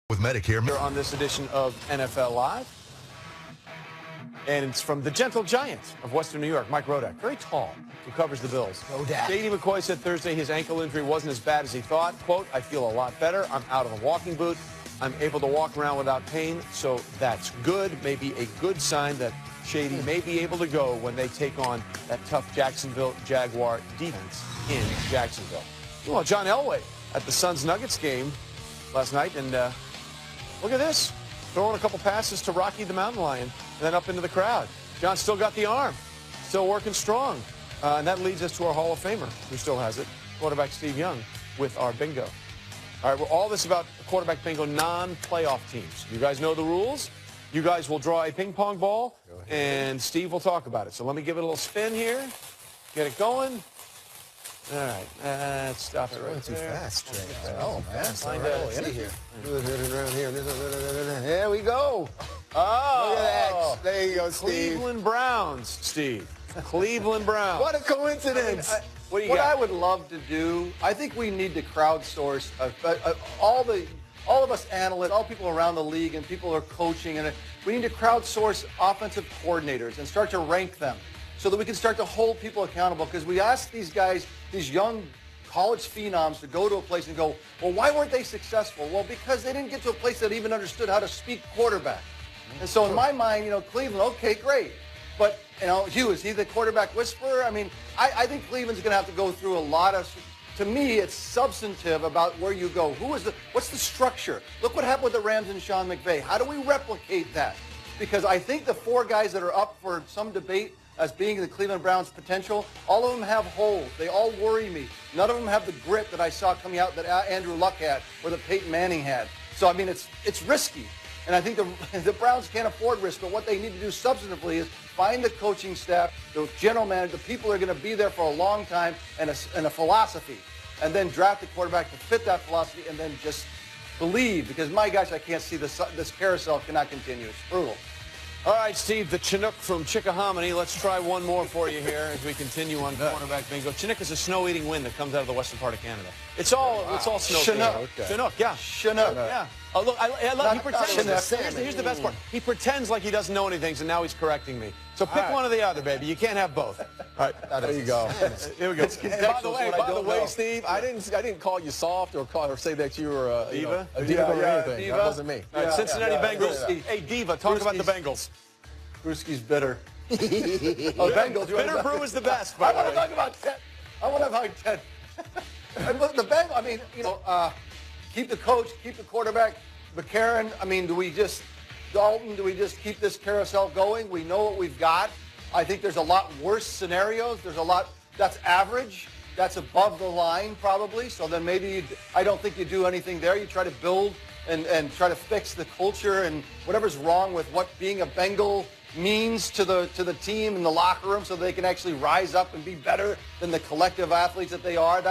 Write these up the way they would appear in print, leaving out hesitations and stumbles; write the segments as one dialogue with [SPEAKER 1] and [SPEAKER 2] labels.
[SPEAKER 1] With Medicare.
[SPEAKER 2] Here on this edition of NFL Live. And it's from the gentle giant of Western New York, Mike Rodak. Very tall, who covers the Bills.
[SPEAKER 3] Rodak.
[SPEAKER 2] J.D. McCoy said Thursday his ankle injury wasn't as bad as he thought. Quote, I feel a lot better. I'm out of a walking boot. I'm able to walk around without pain, so that's good. Maybe a good sign that Shady may be able to go when they take on that tough Jacksonville Jaguar defense in Jacksonville. Well, John Elway at the Suns-Nuggets game last night, and look at this. Throwing a couple passes to Rocky the Mountain Lion and then up into the crowd. John still got the arm, still working strong. And that leads us to our Hall of Famer, who still has it, quarterback Steve Young, with our bingo. All right, well, all this about quarterback bingo non-playoff teams. You guys know the rules. You guys will draw a ping pong ball, and Steve will talk about it. So let me give it a little spin here, get it going. All right, let's stop it right
[SPEAKER 3] too
[SPEAKER 2] there.
[SPEAKER 3] fast, Trey. Oh, man.
[SPEAKER 2] Find out.
[SPEAKER 3] See here. Around here. There we go.
[SPEAKER 2] Oh,
[SPEAKER 3] look at that. There you go, Steve.
[SPEAKER 2] Cleveland Browns, Steve. Cleveland Browns.
[SPEAKER 3] What a coincidence.
[SPEAKER 2] What do you
[SPEAKER 4] What
[SPEAKER 2] got?
[SPEAKER 4] I would love to do, I think we need to crowdsource all of us analysts, all people around the league and people who are coaching, and we need to crowdsource offensive coordinators and start to rank them so that we can start to hold people accountable, because we ask these guys, these young college phenoms, to go to a place and go, well, why weren't they successful? Well, because they didn't get to a place that even understood how to speak quarterback. And so in my mind, Cleveland, okay, great. But, Hugh, is he the quarterback whisperer? I mean, I think Cleveland's going to have to go through a lot of, to me, it's substantive about where you go. What's the structure? Look what happened with the Rams and Sean McVay. How do we replicate that? Because I think the four guys that are up for some debate as being the Cleveland Browns' potential, all of them have holes. They all worry me. None of them have the grit that I saw coming out that Andrew Luck had or that Peyton Manning had. So, I mean, it's risky. And I think the Browns can't afford risk, but what they need to do substantively is find the coaching staff, the general manager, the people who are going to be there for a long time, and a philosophy. And then draft the quarterback to fit that philosophy, and then just believe. Because, my gosh, I can't see this carousel cannot continue. It's brutal.
[SPEAKER 2] All right, Steve, the Chinook from Chickahominy. Let's try one more for you here as we continue on quarterback bingo. Chinook is a snow-eating wind that comes out of the western part of Canada. It's all snow.
[SPEAKER 4] Chinook.
[SPEAKER 2] Okay. Chinook, yeah.
[SPEAKER 4] Chinook.
[SPEAKER 2] Yeah. Oh, look, I love he pretends. Here's the best part. He pretends like he doesn't know anything, so now he's correcting me. So pick one or the other, baby. You can't have both. All right, there you go. Here we go.
[SPEAKER 3] And by the way, Steve, I didn't call you soft or say that you were a
[SPEAKER 2] diva.
[SPEAKER 3] A diva or anything.
[SPEAKER 4] Diva.
[SPEAKER 3] That wasn't me.
[SPEAKER 2] All right, Cincinnati Bengals. Hey, Diva, talk about the Bengals.
[SPEAKER 4] Brewski's bitter. Bengals.
[SPEAKER 2] Bitter brew is the best, by
[SPEAKER 4] I
[SPEAKER 2] the
[SPEAKER 4] want
[SPEAKER 2] way.
[SPEAKER 4] to talk about Ted. I want to talk about Ted. And look, the Bengals, I mean, keep the coach, keep the quarterback. McCarron, I mean, Dalton, do we just keep this carousel going? We know what we've got. I think there's a lot worse scenarios. There's a lot that's average. That's above the line probably. So then maybe I don't think you do anything there. You try to build and try to fix the culture and whatever's wrong with what being a Bengal means to the team in the locker room, so they can actually rise up and be better than the collective athletes that they are.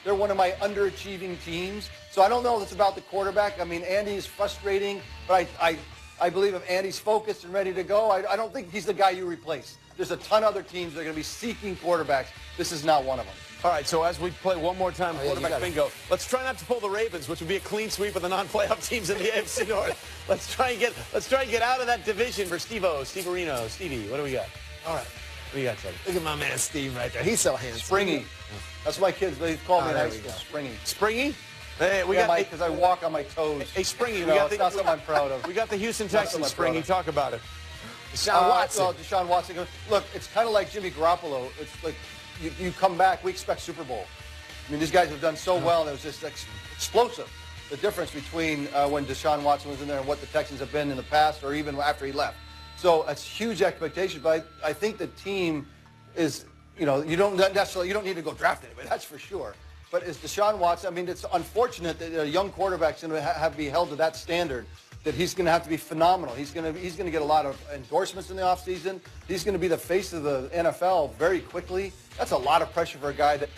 [SPEAKER 4] They're one of my underachieving teams. So I don't know if it's about the quarterback. I mean, Andy's frustrating, but I believe if Andy's focused and ready to go, I don't think he's the guy you replace. There's a ton of other teams that are going to be seeking quarterbacks. This is not one of them.
[SPEAKER 2] All right, so as we play one more time quarterback bingo, let's try not to pull the Ravens, which would be a clean sweep of the non-playoff teams in the AFC North. Let's try and get out of that division for Steve-O, Steve Areno. Stevie, what do we got?
[SPEAKER 3] All right.
[SPEAKER 2] What do you got, Teddy?
[SPEAKER 3] Look at my man Steve right there. He's so handsome.
[SPEAKER 4] Springy. That's my kids. They call me
[SPEAKER 3] there
[SPEAKER 4] that.
[SPEAKER 3] we go.
[SPEAKER 4] Springy.
[SPEAKER 2] Springy? Hey, we got
[SPEAKER 4] because I walk on my toes.
[SPEAKER 2] Hey, Springy,
[SPEAKER 4] it's not something I'm proud of.
[SPEAKER 2] We got the Houston
[SPEAKER 4] Not
[SPEAKER 2] Texans.
[SPEAKER 4] something I'm
[SPEAKER 2] Springy,
[SPEAKER 4] proud of.
[SPEAKER 2] talk about it.
[SPEAKER 3] Deshaun Watson.
[SPEAKER 4] Well, Deshaun Watson. Look, it's kind of like Jimmy Garoppolo. It's like you come back, we expect Super Bowl. I mean, these guys have done so well, and it was just explosive. The difference between when Deshaun Watson was in there and what the Texans have been in the past, or even after he left. So it's huge expectation. But I think the team is, you don't need to go draft anybody. That's for sure. But is Deshaun Watson? I mean, it's unfortunate that a young quarterback's going to have to be held to that standard. That he's going to have to be phenomenal. He's going to get a lot of endorsements in the offseason. He's going to be the face of the NFL very quickly. That's a lot of pressure for a guy that,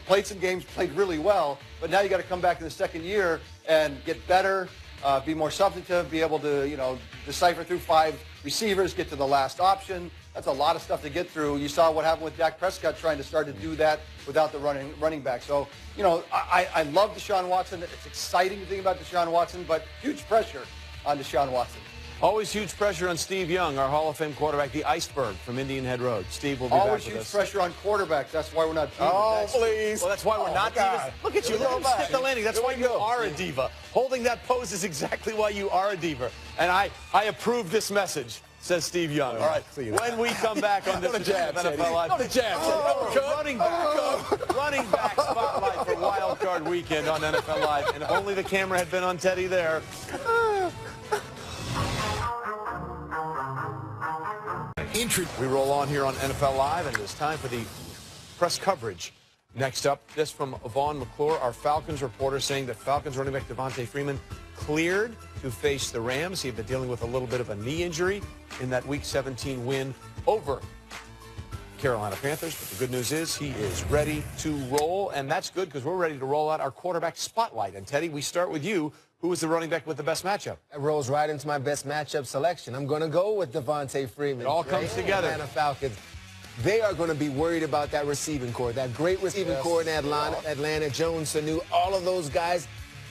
[SPEAKER 4] played some games, played really well, but now you got to come back in the second year and get better, be more substantive, be able to, decipher through 5 receivers, get to the last option. That's a lot of stuff to get through. You saw what happened with Dak Prescott trying to start to do that without the running back. So, you know, I love Deshaun Watson. It's exciting to think about Deshaun Watson, but huge pressure on Deshaun Watson.
[SPEAKER 2] Always huge pressure on Steve Young, our Hall of Fame quarterback, the iceberg from Indian Head Road. Steve will be back with us.
[SPEAKER 4] Always huge pressure on quarterbacks. That's why we're not divas.
[SPEAKER 3] Oh, please.
[SPEAKER 2] Well, that's why we're not divas. Look at you. Let him skip the landing. That's why you are a diva. Holding that pose is exactly why you are a diva. And I approve this message, says Steve Young. All right. When we come back on this edition of NFL Live. Running back spotlight for Wild Card Weekend on NFL Live. And if only the camera had been on Teddy there. We roll on here on NFL Live, and it's time for the press coverage. Next up, this from Vaughn McClure, our Falcons reporter, saying that Falcons running back Devontae Freeman cleared to face the Rams. He had been dealing with a little bit of a knee injury in that Week 17 win over Carolina Panthers. But the good news is he is ready to roll, and that's good because we're ready to roll out our quarterback spotlight. And, Teddy, we start with you. Who is the running back with the best matchup?
[SPEAKER 1] That rolls right into my best matchup selection. I'm going to go with Devontae Freeman.
[SPEAKER 2] It all comes together.
[SPEAKER 1] Atlanta Falcons. They are going to be worried about that receiving core, that great receiving core in Atlanta, Jones, Sanu, all of those guys.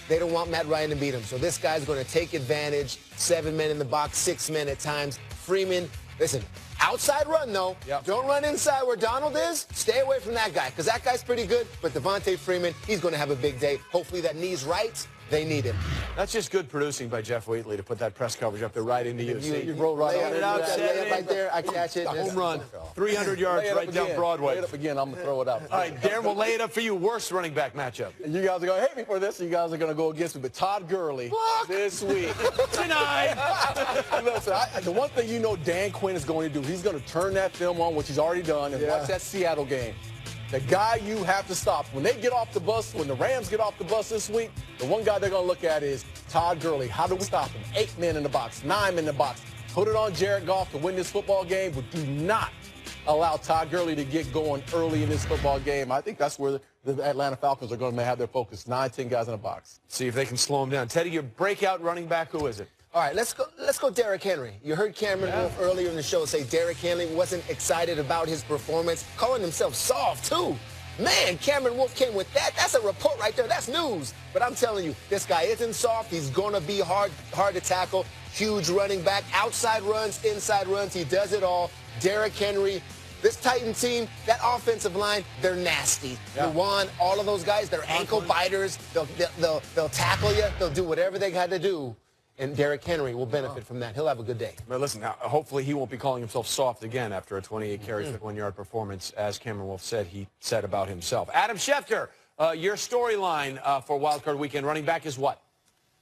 [SPEAKER 1] They don't want Matt Ryan to beat them. So this guy's going to take advantage. 7 men in the box, 6 men at times. Freeman, listen, outside run, though.
[SPEAKER 2] Yep.
[SPEAKER 1] Don't run inside where Donald is. Stay away from that guy because that guy's pretty good. But Devontae Freeman, he's going to have a big day. Hopefully that knee's right. They need him.
[SPEAKER 2] That's just good producing by Jeff Wheatley to put that press coverage up there right into you.
[SPEAKER 1] You roll right on it. Lay it right there. I catch it.
[SPEAKER 2] Home run. 300 yards right down Broadway.
[SPEAKER 3] Lay it up again. I'm going to throw it out.
[SPEAKER 2] All right, Darren, we'll lay it up for you. Worst running back matchup.
[SPEAKER 3] You guys are going to hate me for this. You guys are going to go against me. But Todd Gurley this week.
[SPEAKER 2] Denied.
[SPEAKER 3] Listen, the one thing you know Dan Quinn is going to do, he's going to turn that film on, which he's already done, and watch that Seattle game. The guy you have to stop. When they get off the bus, when the Rams get off the bus this week, the one guy they're going to look at is Todd Gurley. How do we stop him? 8 men in the box, 9 men in the box. Put it on Jared Goff to win this football game, but do not allow Todd Gurley to get going early in this football game. I think that's where the Atlanta Falcons are going to have their focus. 9, 10 guys in the box.
[SPEAKER 2] See if they can slow him down. Teddy, your breakout running back, who is it?
[SPEAKER 1] All right, let's go Derrick Henry. You heard Cameron Wolf earlier in the show say Derrick Henry wasn't excited about his performance, calling himself soft, too. Man, Cameron Wolf came with that. That's a report right there. That's news. But I'm telling you, this guy isn't soft. He's going to be hard to tackle. Huge running back. Outside runs, inside runs. He does it all. Derrick Henry. This Titan team, that offensive line, they're nasty. Juwan, all of those guys, they're ankle biters. They'll tackle you. They'll do whatever they got to do. And Derrick Henry will benefit from that. He'll have a good day.
[SPEAKER 2] But listen, now, hopefully he won't be calling himself soft again after a 28 carries, 51-yard performance, as Cameron Wolf said he said about himself. Adam Schefter, your storyline for Wild Card Weekend running back is what?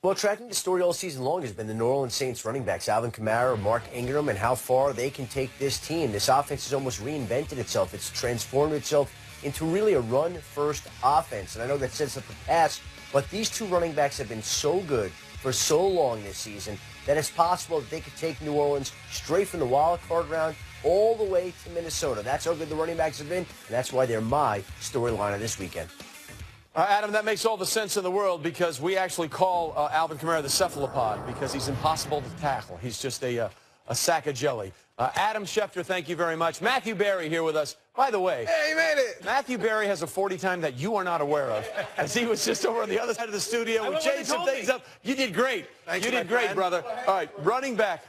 [SPEAKER 5] Well, tracking the story all season long has been the New Orleans Saints running backs, Alvin Kamara, Mark Ingram, and how far they can take this team. This offense has almost reinvented itself. It's transformed itself into really a run-first offense. And I know that sets up the pass, but these two running backs have been so good for so long this season that it's possible that they could take New Orleans straight from the wild card round all the way to Minnesota. That's how good the running backs have been, and that's why they're my storyline of this weekend.
[SPEAKER 2] Adam, that makes all the sense in the world because we actually call Alvin Kamara the cephalopod because he's impossible to tackle. He's just a sack of jelly. Adam Schefter, thank you very much. Matthew Berry here with us. By the way,
[SPEAKER 1] hey, he made it.
[SPEAKER 2] Matthew Berry has a 40 time that you are not aware of, as he was just over on the other side of the studio. We changed some things up. You did great. You did great, brother. All right, running back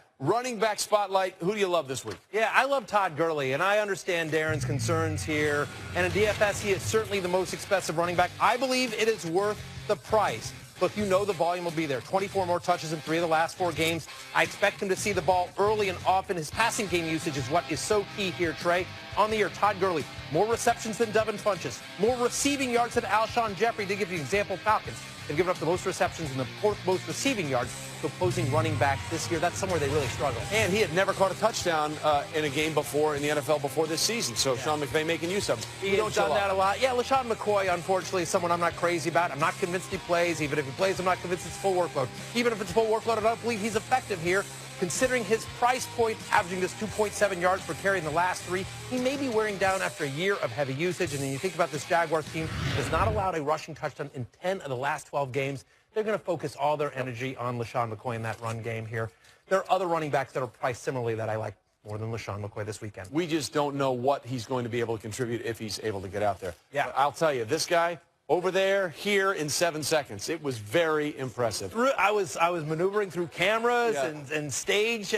[SPEAKER 2] spotlight. Who do you love this week?
[SPEAKER 6] Yeah, I love Todd Gurley, and I understand Darren's concerns here. And in DFS, he is certainly the most expensive running back. I believe it is worth the price. Look, you know the volume will be there. 24 more touches in 3 of the last 4 games. I expect him to see the ball early and often. His passing game usage is what is so key here, Trey. On the year, Todd Gurley, more receptions than Devin Funchess, more receiving yards than Alshon Jeffrey. To give you an example, Falcons have given up the most receptions and the 4th most receiving yards to opposing running back this year. That's somewhere they really struggle.
[SPEAKER 2] And he had never caught a touchdown in a game before in the NFL before this season. So Sean McVay making use of him.
[SPEAKER 6] He has done that a lot. Yeah, LaShawn McCoy, unfortunately, is someone I'm not crazy about. I'm not convinced he plays. Even if he plays, I'm not convinced it's full workload. Even if it's full workload, I don't believe he's effective here. Considering his price point, averaging just 2.7 yards per carry in the last 3, he may be wearing down after a year of heavy usage. And then you think about this Jaguars team has not allowed a rushing touchdown in 10 of the last 12 games. They're going to focus all their energy on LaShawn McCoy in that run game here. There are other running backs that are priced similarly that I like. more than LaShawn McCoy this weekend.
[SPEAKER 2] We just don't know what he's going to be able to contribute if he's able to get out there.
[SPEAKER 6] Yeah.
[SPEAKER 2] But I'll tell you, this guy, over there, here in 7 seconds. It was very impressive.
[SPEAKER 6] I was maneuvering through cameras and stage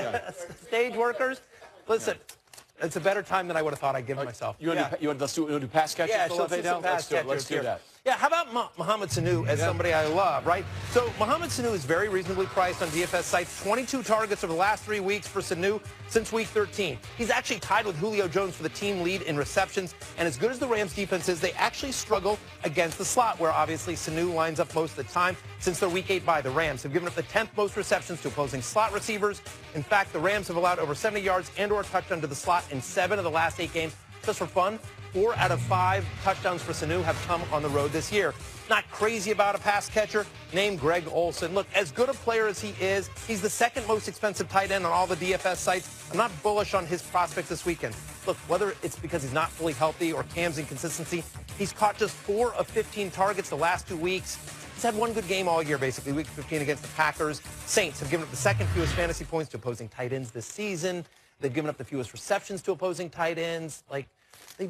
[SPEAKER 6] workers. Listen, it's a better time than I would have thought I'd given myself.
[SPEAKER 2] Let's do pass catching?
[SPEAKER 6] Yeah,
[SPEAKER 2] Let's do that.
[SPEAKER 6] Yeah, how about Mohamed Sanu as somebody I love, right? So Mohamed Sanu is very reasonably priced on DFS sites. 22 targets over the last 3 weeks for Sanu since week 13. He's actually tied with Julio Jones for the team lead in receptions. And as good as the Rams defense is, they actually struggle against the slot, where obviously Sanu lines up most of the time since their week 8 bye. The Rams have given up the 10th most receptions to opposing slot receivers. In fact, the Rams have allowed over 70 yards and or a touchdown to the slot in 7 of the last 8 games. Just for fun, 4 out of 5 touchdowns for Sanu have come on the road this year. Not crazy about a pass catcher named Greg Olsen. Look, as good a player as he is, he's the second most expensive tight end on all the DFS sites. I'm not bullish on his prospects this weekend. Look, whether it's because he's not fully healthy or Cam's inconsistency, he's caught just 4 of 15 targets the last 2 weeks. He's had one good game all year, basically, week 15 against the Packers. Saints have given up the second fewest fantasy points to opposing tight ends this season. They've given up the fewest receptions to opposing tight ends. Like, they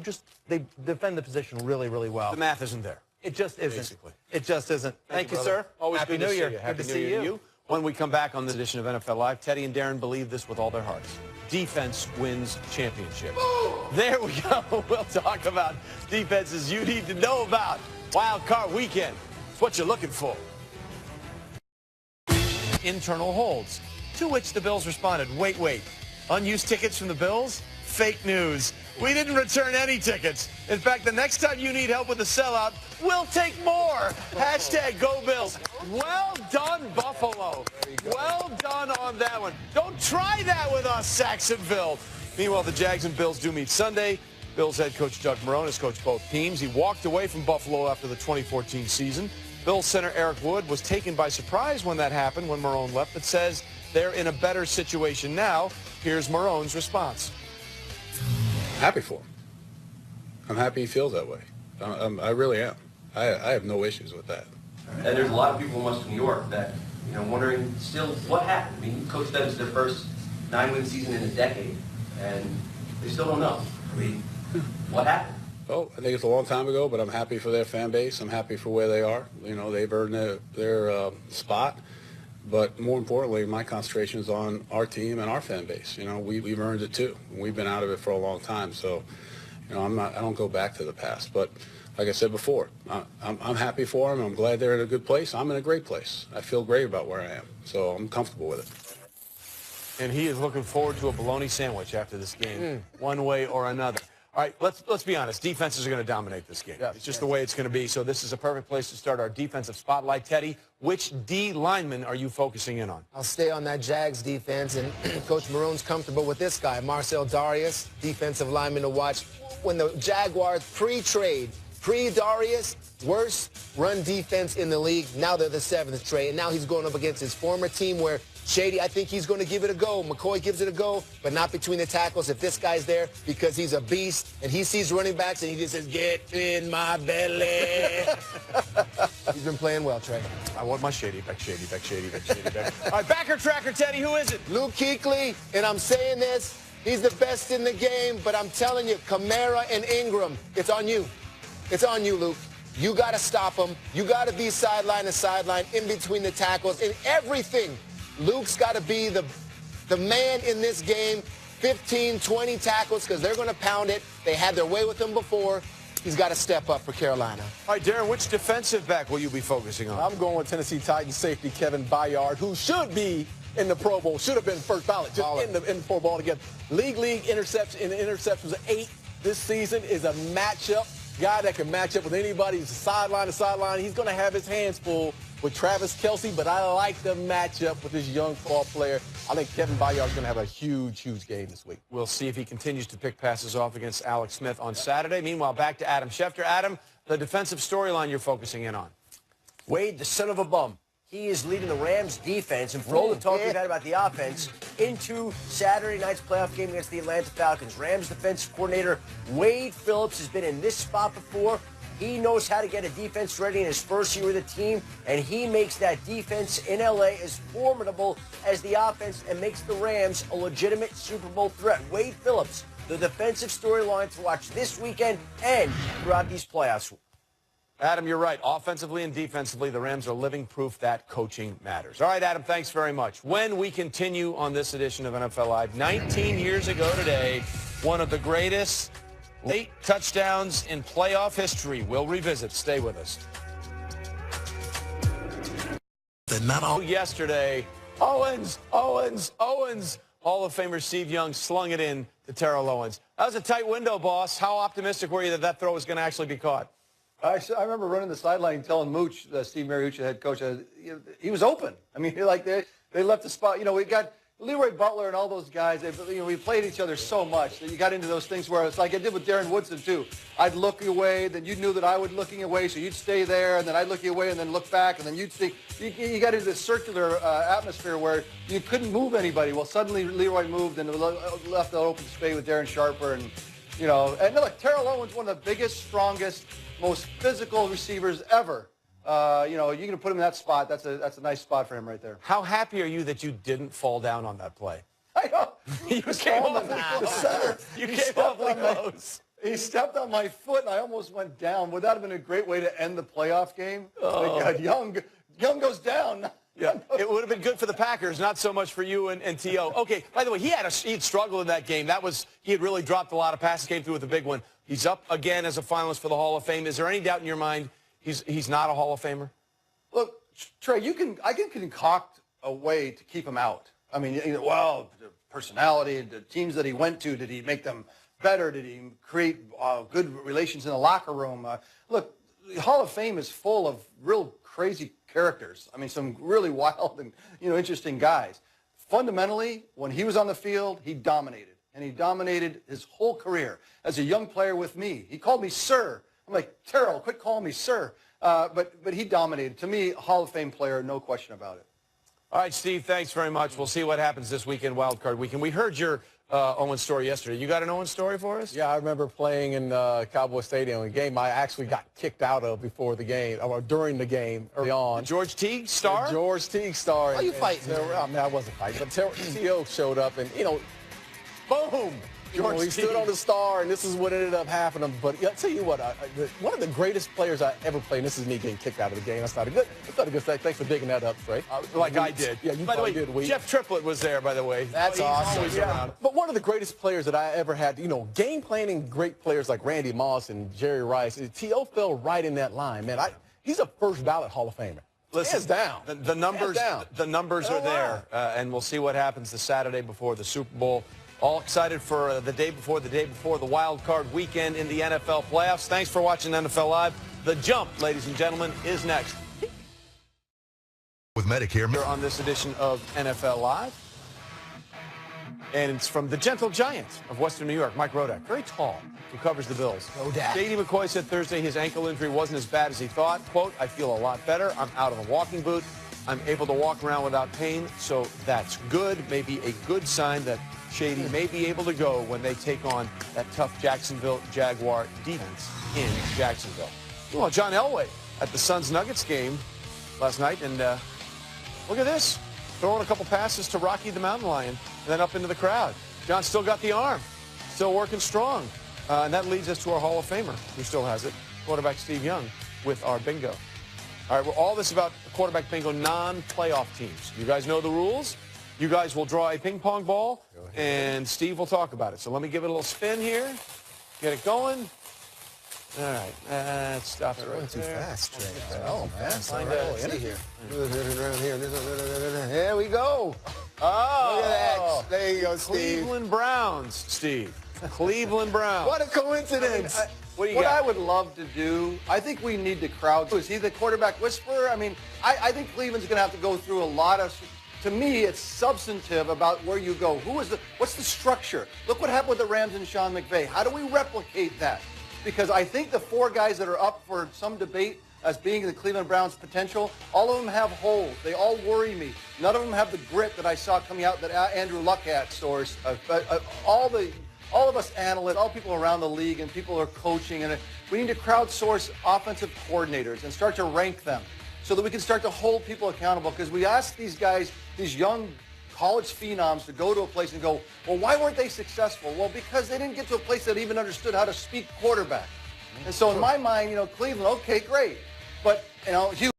[SPEAKER 6] defend the position really, really well.
[SPEAKER 2] The math isn't there.
[SPEAKER 6] It just isn't.
[SPEAKER 2] Basically.
[SPEAKER 6] It just isn't. Thank you, sir.
[SPEAKER 2] Always
[SPEAKER 6] Happy
[SPEAKER 2] good
[SPEAKER 6] New
[SPEAKER 2] to
[SPEAKER 6] Year.
[SPEAKER 2] see you. Happy
[SPEAKER 6] Good to
[SPEAKER 2] New
[SPEAKER 6] see
[SPEAKER 2] Year to
[SPEAKER 6] you.
[SPEAKER 2] When we come back on this edition of NFL Live, Teddy and Darren believe this with all their hearts. Defense wins championship. There we go. We'll talk about defenses you need to know about. Wild Card Weekend. It's what you're looking for. Internal holds, to which the Bills responded, wait. Unused tickets from the Bills? Fake news. We didn't return any tickets. In fact, the next time you need help with the sellout, we'll take more. Hashtag Go Bills. Well done, Buffalo. Well done on that one. Don't try that with us, Saxonville. Meanwhile, the Jags and Bills do meet Sunday. Bills head coach Doug Marrone has coached both teams. He walked away from Buffalo after the 2014 season. Bills center Eric Wood was taken by surprise when that happened, when Marrone left, but says they're in a better situation now. Here's Marrone's response.
[SPEAKER 7] Happy for him. I'm happy he feels that way. I really am. I have no issues with that.
[SPEAKER 8] And there's a lot of people in Western New York that, wondering still what happened. I mean, Coach said it's their first 9-win season in a decade, and they still don't know. I mean, what happened?
[SPEAKER 7] Well, I think it's a long time ago, but I'm happy for their fan base. I'm happy for where they are. They've earned their spot. But more importantly, my concentration is on our team and our fan base. We've earned it too. We've been out of it for a long time. So, I don't go back to the past. But like I said before, I'm happy for them. I'm glad they're in a good place. I'm in a great place. I feel great about where I am. So I'm comfortable with it.
[SPEAKER 2] And he is looking forward to a bologna sandwich after this game, one way or another. All right, let's be honest. Defenses are going to dominate this game. It's just the way it's going to be. So this is a perfect place to start our defensive spotlight. Teddy, which D lineman are you focusing in on?
[SPEAKER 1] I'll stay on that Jags defense, and Coach Marrone's comfortable with this guy, Marcel Darius, defensive lineman to watch. When the Jaguars pre-trade, pre-Darius, worst run defense in the league. Now they're the 7th trade, and now he's going up against his former team where Shady, I think he's going to give it a go. McCoy gives it a go, but not between the tackles if this guy's there, because he's a beast, and he sees running backs, and he just says, get in my belly. He's been playing well, Trey.
[SPEAKER 2] I want my Shady back. All right, backer tracker, Teddy, who is it?
[SPEAKER 1] Luke Kuechly, and I'm saying this, he's the best in the game, but I'm telling you, Kamara and Ingram, it's on you. It's on you, Luke. You got to stop them. You got to be sideline to sideline, in between the tackles, in everything. Luke's got to be the man in this game, 15, 20 tackles, because they're going to pound it. They had their way with him before. He's got to step up for Carolina.
[SPEAKER 2] All right, Darren, which defensive back will you be focusing on?
[SPEAKER 3] I'm going with Tennessee Titans safety Kevin Byard, who should be in the Pro Bowl, should have been first ballot, just in the Pro Bowl again. League interceptions 8 this season is a matchup. Guy that can match up with anybody. He's sideline to sideline. He's going to have his hands full with Travis Kelce, but I like the matchup with this young ball player. I think Kevin Byard is going to have a huge game this week.
[SPEAKER 2] We'll see if he continues to pick passes off against Alex Smith on Saturday. Meanwhile, back to Adam Schefter. Adam, the defensive storyline you're focusing in on.
[SPEAKER 5] Wade, the son of a bum. He is leading the Rams defense, and for all the talk we've had about the offense, into Saturday night's playoff game against the Atlanta Falcons. Rams defensive coordinator Wade Phillips has been in this spot before. He knows how to get a defense ready in his first year with the team, and he makes that defense in L.A. as formidable as the offense and makes the Rams a legitimate Super Bowl threat. Wade Phillips, the defensive storyline to watch this weekend and throughout these playoffs.
[SPEAKER 2] Adam, you're right. Offensively and defensively, the Rams are living proof that coaching matters. All right, Adam, thanks very much. When we continue on this edition of NFL Live, 19 years ago today, one of the greatest late touchdowns in playoff history. We'll revisit. Stay with us. Yesterday, Owens. Hall of Famer Steve Young slung it in to Terrell Owens. That was a tight window, boss. How optimistic were you that that throw was going to actually be caught?
[SPEAKER 4] I remember running the sideline telling Mooch, Steve Mariucci, the head coach, he was open. I mean, like they left the spot. You know, we got Leroy Butler and all those guys. We played each other so much that you got into those things where it's like I did with Darren Woodson too. I'd look away, then you knew that I would looking away, so you'd stay there, and then I'd look away and then look back, and then you'd see. You got into this circular atmosphere where you couldn't move anybody. Well, suddenly Leroy moved and left the open space with Darren Sharper, and look, Terrell Owens, one of the biggest, strongest, most physical receivers ever. You can put him in that spot. That's a nice spot for him right there.
[SPEAKER 2] How happy are you that you didn't fall down on that play?
[SPEAKER 4] I know.
[SPEAKER 2] You came off the center. You came awfully close.
[SPEAKER 4] He stepped on my foot, and I almost went down. Would that have been a great way to end the playoff game? Oh. My God, Young goes down.
[SPEAKER 2] Yeah, it would have been good for the Packers, not so much for you and T.O. Okay, by the way, he'd struggled in that game. He had really dropped a lot of passes, came through with a big one. He's up again as a finalist for the Hall of Fame. Is there any doubt in your mind he's not a Hall of Famer?
[SPEAKER 4] Look, Trey, I can concoct a way to keep him out. I mean, the personality, the teams that he went to, did he make them better? Did he create good relations in the locker room? Look, the Hall of Fame is full of real crazy characters. I mean, some really wild and interesting guys. Fundamentally, when he was on the field, he dominated, and he dominated his whole career. As a young player with me, he called me sir. I'm like, Terrell, quit calling me sir. But he dominated. To me, Hall of Fame player, no question about it.
[SPEAKER 2] All right, Steve, thanks very much. We'll see what happens this weekend, Wild Card Weekend. We heard your Owens story yesterday. You got an Owens story for us?
[SPEAKER 3] Yeah, I remember playing in Cowboy Stadium, a game I actually got kicked out of before the game, or during the game, early on.
[SPEAKER 2] The George Teague star?
[SPEAKER 3] The George Teague star.
[SPEAKER 1] Why are you fighting?
[SPEAKER 3] I mean, I wasn't fighting, but T.O. showed up, and, boom! He stood on the star, and this is what ended up happening. But I'll tell you what, one of the greatest players I ever played, and this is me getting kicked out of the game. That's not a good thing. Thanks for digging that up, Trey.
[SPEAKER 2] Like I did.
[SPEAKER 3] Yeah, you
[SPEAKER 2] by the way,
[SPEAKER 3] did.
[SPEAKER 2] Jeff Triplett was there, by the way.
[SPEAKER 1] That's awesome.
[SPEAKER 2] Yeah.
[SPEAKER 3] But one of the greatest players that I ever had, game planning great players like Randy Moss and Jerry Rice, T.O. fell right in that line, man. He's a first ballot Hall of Famer.
[SPEAKER 2] Listen,
[SPEAKER 3] hands down.
[SPEAKER 2] The numbers are there, and we'll see what happens the Saturday before the Super Bowl. All excited for the day before the Wild Card Weekend in the NFL playoffs. Thanks for watching NFL Live. The Jump, ladies and gentlemen, is next.
[SPEAKER 9] With Medicare.
[SPEAKER 2] Here on this edition of NFL Live. And it's from the gentle giant of Western New York, Mike Rodak. Very tall, who covers the Bills.
[SPEAKER 1] Rodak.
[SPEAKER 2] J.D. McCoy said Thursday his ankle injury wasn't as bad as he thought. Quote, I feel a lot better. I'm out of a walking boot. I'm able to walk around without pain, so that's good. Maybe a good sign that Shady may be able to go when they take on that tough Jacksonville Jaguar defense in Jacksonville. Well, John Elway at the Suns-Nuggets game last night, and look at this. Throwing a couple passes to Rocky the Mountain Lion, and then up into the crowd. John still got the arm, still working strong. And that leads us to our Hall of Famer, who still has it, quarterback Steve Young, with our bingo. All right, well, all this about quarterback bingo, non-playoff teams. You guys know the rules. You guys will draw a ping pong ball, and Steve will talk about it. So let me give it a little spin here. Get it going. All right, stop it right
[SPEAKER 1] too
[SPEAKER 2] there.
[SPEAKER 1] fast, Trey. Oh, man.
[SPEAKER 2] Find out.
[SPEAKER 1] See here. There we go. Oh, look at that. There you go, Steve.
[SPEAKER 2] Cleveland Browns, Steve. Cleveland Browns.
[SPEAKER 1] What a coincidence.
[SPEAKER 4] What I would love to do, I think we need to crowd. Is he the quarterback whisperer? I mean, I think Cleveland's going to have to go through a lot of. To me, it's substantive about where you go. What's the structure? Look what happened with the Rams and Sean McVay. How do we replicate that? Because I think the four guys that are up for some debate as being the Cleveland Browns' potential, all of them have holes. They all worry me. None of them have the grit that I saw coming out that Andrew Luck had, source. all of us analysts, all people around the league and people who are coaching, and we need to crowdsource offensive coordinators and start to rank them so that we can start to hold people accountable. Because we ask these guys, these young college phenoms, to go to a place and go, well, why weren't they successful? Well, because they didn't get to a place that even understood how to speak quarterback. And so in my mind, Cleveland, okay, great. But, Hugh,